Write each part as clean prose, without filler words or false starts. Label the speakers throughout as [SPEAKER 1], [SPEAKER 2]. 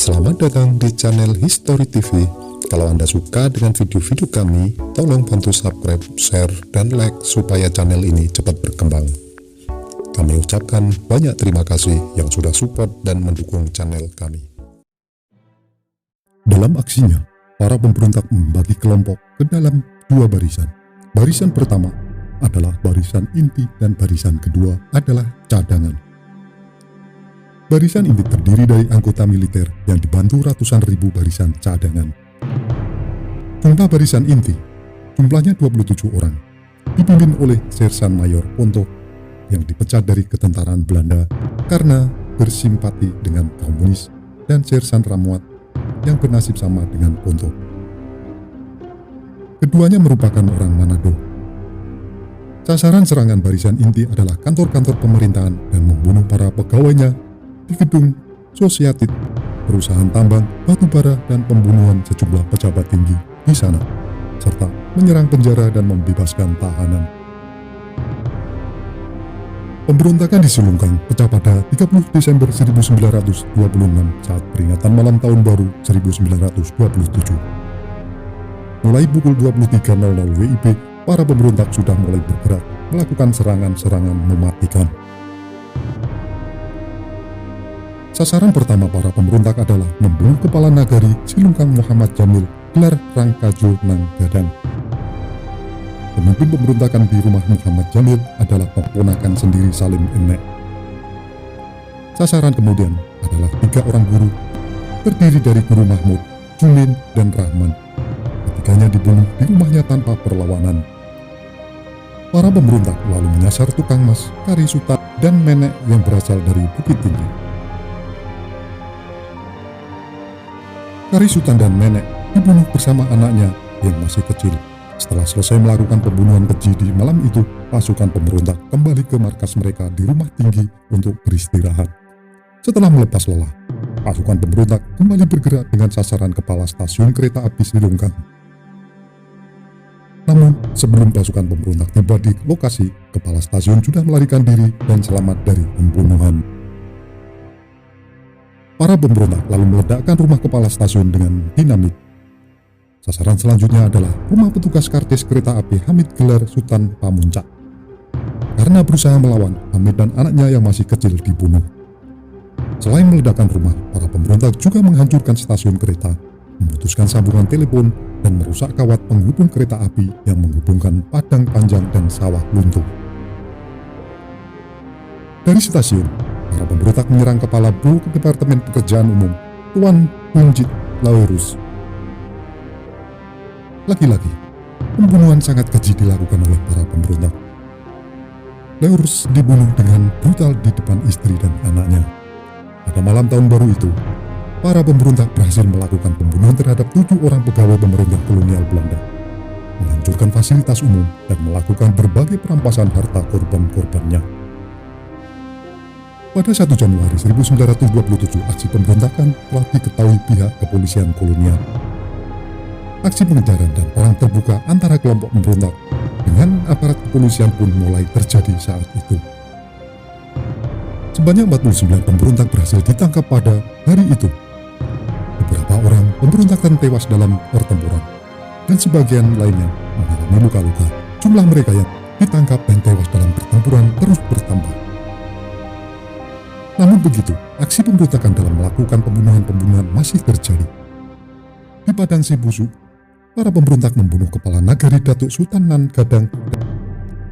[SPEAKER 1] Selamat datang di channel History TV. Kalau Anda suka dengan video-video kami, tolong bantu subscribe, share, dan like supaya channel ini cepat berkembang. Kami ucapkan banyak terima kasih yang sudah support dan mendukung channel kami. Dalam aksinya, para pemberontak membagi kelompok ke dalam dua barisan. Barisan pertama adalah barisan inti dan barisan kedua adalah cadangan. Barisan inti terdiri dari anggota militer yang dibantu ratusan ribu barisan cadangan. Jumlah barisan inti, jumlahnya 27 orang, dipimpin oleh Sersan Mayor Ponto yang dipecat dari ketentaraan Belanda karena bersimpati dengan komunis, dan Sersan Ramuat yang bernasib sama dengan Ponto. Keduanya merupakan orang Manado. Sasaran serangan barisan inti adalah kantor-kantor pemerintahan dan membunuh para pegawainya di gedung Sosiatit, perusahaan tambang, batubara, dan pembunuhan sejumlah pejabat tinggi di sana, serta menyerang penjara dan membebaskan tahanan. Pemberontakan di Silungkang pecah pada 30 Desember 1926 saat peringatan malam tahun baru 1927. Mulai pukul 23.00 WIB, para pemberontak sudah mulai bergerak melakukan serangan-serangan mematikan. Sasaran pertama para pemberontak adalah membunuh Kepala Nagari Silungkang Muhammad Jamil, gelar Rangkajo Nang Gadang. Pemimpin pemberontakan di rumah Muhammad Jamil adalah keponakan sendiri Salim Enek. Sasaran kemudian adalah 3 orang guru, terdiri dari Guru Mahmud, Jumin, dan Rahman. Ketiganya dibunuh di rumahnya tanpa perlawanan. Para pemberontak lalu menyasar tukang mas, Kari Sutan, dan Menek yang berasal dari Bukit Tinggi. Kari Sutan dan Menek dibunuh bersama anaknya yang masih kecil. Setelah selesai melakukan pembunuhan keji di malam itu, pasukan pemberontak kembali ke markas mereka di Rumah Tinggi untuk beristirahat. Setelah melepas lelah, pasukan pemberontak kembali bergerak dengan sasaran kepala stasiun kereta api Silungkang. Namun, sebelum pasukan pemberontak tiba di lokasi, kepala stasiun sudah melarikan diri dan selamat dari pembunuhan. Para pemberontak lalu meledakkan rumah kepala stasiun dengan dinamit. Sasaran selanjutnya adalah rumah petugas kartis kereta api Hamid gelar Sultan Pamuncak. Karena berusaha melawan, Hamid dan anaknya yang masih kecil dibunuh. Selain meledakkan rumah, para pemberontak juga menghancurkan stasiun kereta, memutuskan sambungan telepon, dan merusak kawat penghubung kereta api yang menghubungkan Padang Panjang dan Sawah Lunto. Dari stasiun, para pemberontak menyerang Kepala Biro Departemen Pekerjaan Umum, Tuan Hunjit Lawerus. Lagi-lagi, pembunuhan sangat keji dilakukan oleh para pemberontak. Lawerus dibunuh dengan brutal di depan istri dan anaknya. Pada malam tahun baru itu, para pemberontak berhasil melakukan pembunuhan terhadap 7 orang pegawai pemerintah kolonial Belanda, menghancurkan fasilitas umum, dan melakukan berbagai perampasan harta korban-korbannya. Pada 1 Januari 1927, aksi pemberontakan telah diketahui pihak kepolisian kolonial. Aksi pengejaran dan perang terbuka antara kelompok pemberontak dengan aparat kepolisian pun mulai terjadi saat itu. Sebanyak 49 pemberontak berhasil ditangkap pada hari itu. Beberapa orang pemberontakan tewas dalam pertempuran, dan sebagian lainnya mengalami luka-luka. Jumlah mereka yang ditangkap dan tewas dalam pertempuran terus bertambah. Namun begitu, aksi pemberontakan dalam melakukan pembunuhan-pembunuhan masih terjadi. Di Padang Sibusu, para pemberontak membunuh Kepala Nagari Datuk Sultan Nan Gadang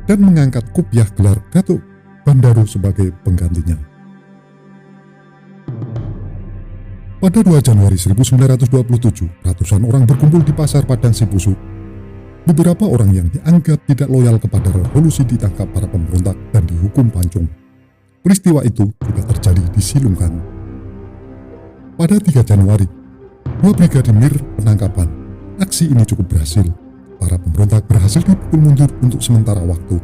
[SPEAKER 1] dan mengangkat kopiah gelar Datuk Bandaro sebagai penggantinya. Pada 2 Januari 1927, ratusan orang berkumpul di pasar Padang Sibusu. Beberapa orang yang dianggap tidak loyal kepada revolusi ditangkap para pemberontak dan dihukum pancung. Peristiwa itu juga terjadi di Silungkang. Pada 3 Januari, 2 brigadir penangkapan. Aksi ini cukup berhasil. Para pemberontak berhasil dipukul mundur untuk sementara waktu.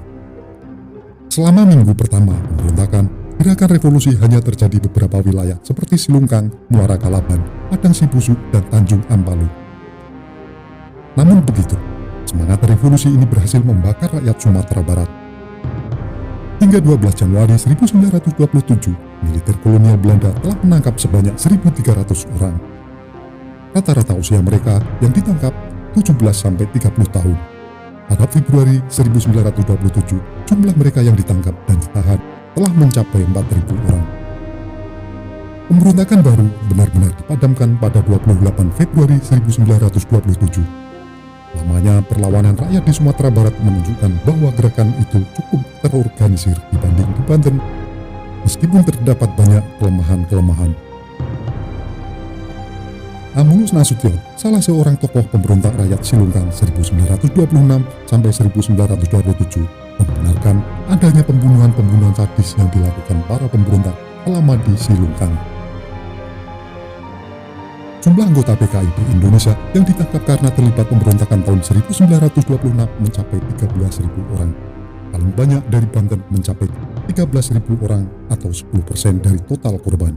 [SPEAKER 1] Selama minggu pertama pemberontakan, gerakan revolusi hanya terjadi beberapa wilayah seperti Silungkang, Muara Kalaban, Padang Sibusu, dan Tanjung Ampalu. Namun begitu, semangat revolusi ini berhasil membakar rakyat Sumatera Barat. Hingga 12 Januari 1927, militer kolonial Belanda telah menangkap sebanyak 1.300 orang. Rata-rata usia mereka yang ditangkap 17-30 tahun. Pada Februari 1927, jumlah mereka yang ditangkap dan ditahan telah mencapai 4.000 orang. Pemberontakan baru benar-benar dipadamkan pada 28 Februari 1927. Lamanya perlawanan rakyat di Sumatera Barat menunjukkan bahwa gerakan itu cukup terorganisir dibanding di Banten, meskipun terdapat banyak kelemahan-kelemahan. Amulus Nasution, salah seorang tokoh pemberontak rakyat Silungkang 1926 sampai 1927, membenarkan adanya pembunuhan-pembunuhan sadis yang dilakukan para pemberontak selama di Silungkang. Jumlah anggota PKI di Indonesia yang ditangkap karena terlibat pemberontakan tahun 1926 mencapai 13.000 orang. Paling banyak dari Banten mencapai 13.000 orang atau 10% dari total korban.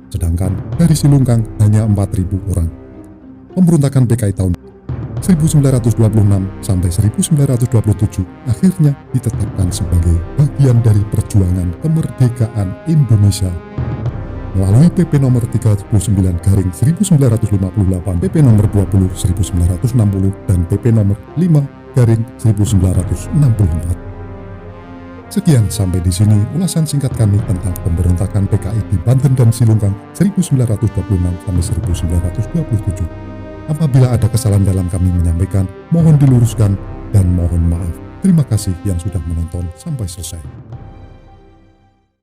[SPEAKER 1] Sedangkan dari Silungkang hanya 4.000 orang. Pemberontakan PKI tahun 1926 sampai 1927 akhirnya ditetapkan sebagai bagian dari perjuangan kemerdekaan Indonesia melalui PP nomor 39/1958, PP nomor 20/1960, dan PP nomor 5/1964. Sekian, sampai di sini ulasan singkat kami tentang pemberontakan PKI di Banten dan Silungkang 1926 sampai 1927. Apabila ada kesalahan dalam kami menyampaikan, mohon diluruskan dan mohon maaf. Terima kasih yang sudah menonton sampai selesai.